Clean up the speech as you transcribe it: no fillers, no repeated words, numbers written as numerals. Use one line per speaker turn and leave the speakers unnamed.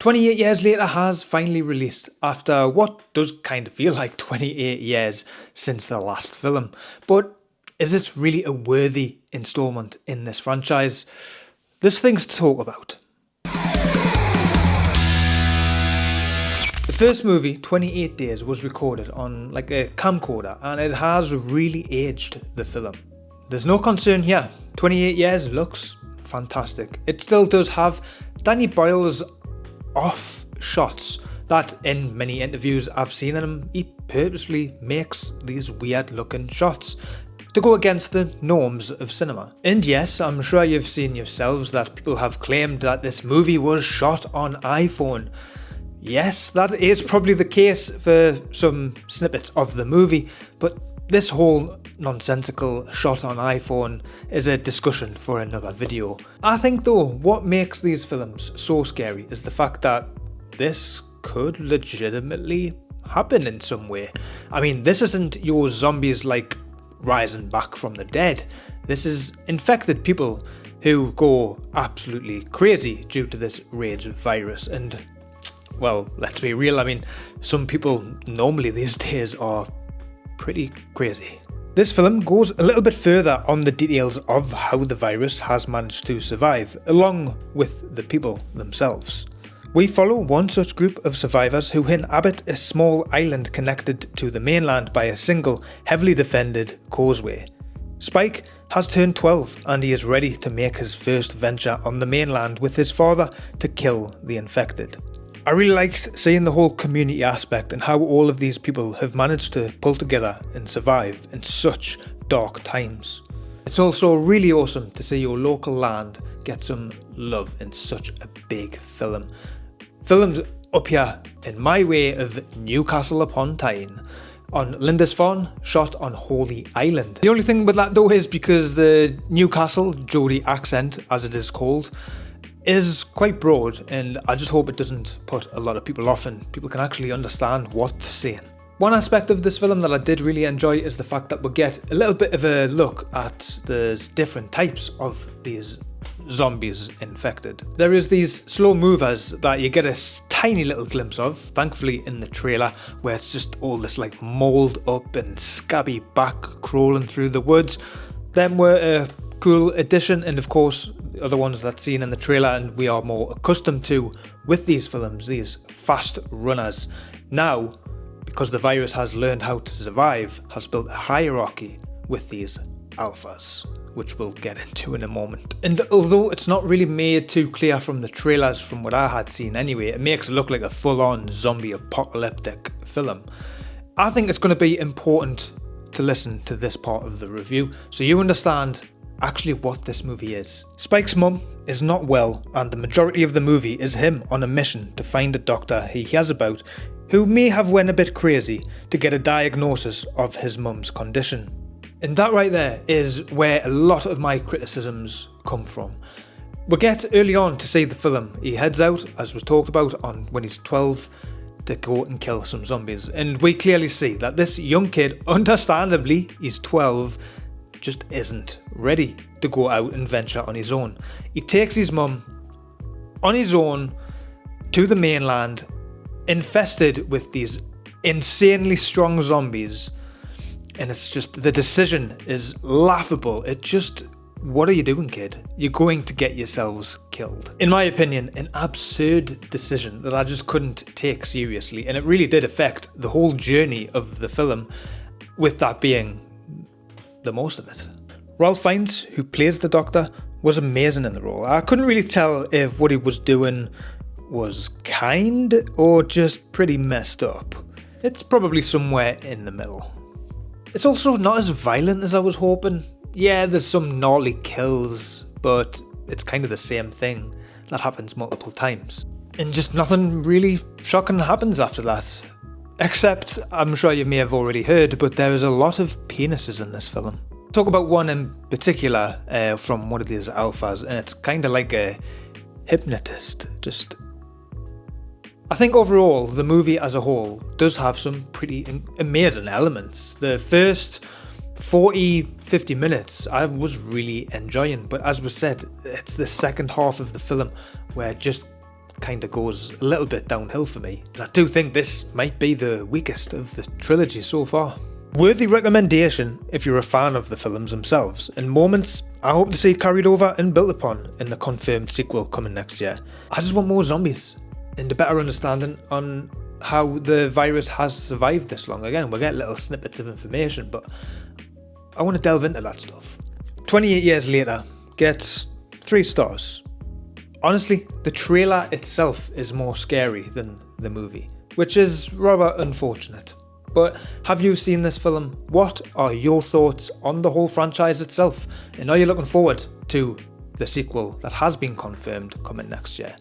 28 years later has finally released after what does kind of feel like 28 years since the last film. But is it really a worthy installment in this franchise? There's things to talk about. The first movie, 28 Days, was recorded on like a camcorder and it has really aged the film. There's no concern here, 28 years looks fantastic. It still does have Danny Boyle's off shots that in many interviews I've seen him, he purposely makes these weird looking shots to go against the norms of cinema. And yes, I'm sure you've seen yourselves that people have claimed that this movie was shot on iPhone. Yes, that is probably the case for some snippets of the movie, but this whole nonsensical shot on iPhone is a discussion for another video. I think though, what makes these films so scary is the fact that this could legitimately happen in some way. I mean, this isn't your zombies like rising back from the dead. This is infected people who go absolutely crazy due to this rage virus. And well, let's be real, I mean, some people normally these days are pretty crazy. This film goes a little bit further on the details of how the virus has managed to survive, along with the people themselves. We follow one such group of survivors who inhabit a small island connected to the mainland by a single, heavily defended causeway. Spike has turned 12 and he is ready to make his first venture on the mainland with his father to kill the infected. I really liked seeing the whole community aspect and how all of these people have managed to pull together and survive in such dark times. It's also really awesome to see your local land get some love in such a big film. Filmed up here in my way of Newcastle upon Tyne, on Lindisfarne, shot on Holy Island. The only thing with that though is because the Newcastle Jodie accent, as it is called, is quite broad, and I just hope it doesn't put a lot of people off and people can actually understand what's saying. One aspect of this film that I did really enjoy is the fact that we get a little bit of a look at the different types of these zombies infected. There is these slow movers that you get a tiny little glimpse of, thankfully in the trailer, where it's just all this like mould up and scabby back crawling through the woods. Them were a cool addition, and of course the other ones that's seen in the trailer and we are more accustomed to with these films, these fast runners. Now, because the virus has learned how to survive, has built a hierarchy with these alphas, which we'll get into in a moment. And although it's not really made too clear from the trailers from what I had seen anyway, it makes it look like a full-on zombie apocalyptic film. I think it's going to be important to listen to this part of the review so you understand actually what this movie is. Spike's mum is not well, and the majority of the movie is him on a mission to find a doctor he hears about who may have went a bit crazy to get a diagnosis of his mum's condition. And that right there is where a lot of my criticisms come from. We get early on to see the film. He heads out, as was talked about, on when he's 12 to go and kill some zombies. And we clearly see that this young kid, understandably, he's 12, just isn't ready to go out and venture on his own. He takes his mum on his own to the mainland, infested with these insanely strong zombies, and it's just, the decision is laughable. It just, what are you doing, kid? You're going to get yourselves killed. In my opinion, an absurd decision that I just couldn't take seriously, and it really did affect the whole journey of the film, with that being the most of it. Ralph Fiennes, who plays the Doctor, was amazing in the role. I couldn't really tell if what he was doing was kind or just pretty messed up. It's probably somewhere in the middle. It's also not as violent as I was hoping. Yeah, there's some gnarly kills, but it's kind of the same thing that happens multiple times. And just nothing really shocking happens after that. Except, I'm sure you may have already heard, but there is a lot of penises in this film. I'll talk about one in particular from one of these alphas, and it's kind of like a hypnotist. I think overall, the movie as a whole does have some pretty amazing elements. The first 40-50 minutes I was really enjoying, but as was said, it's the second half of the film where it just kind of goes a little bit downhill for me. And I do think this might be the weakest of the trilogy so far. Worthy recommendation if you're a fan of the films themselves, and moments I hope to see carried over and built upon in the confirmed sequel coming next year. I just want more zombies and a better understanding on how the virus has survived this long. Again, we'll get little snippets of information, but I want to delve into that stuff. 28 years later gets 3 stars. Honestly, the trailer itself is more scary than the movie, which is rather unfortunate. But have you seen this film? What are your thoughts on the whole franchise itself? And are you looking forward to the sequel that has been confirmed coming next year?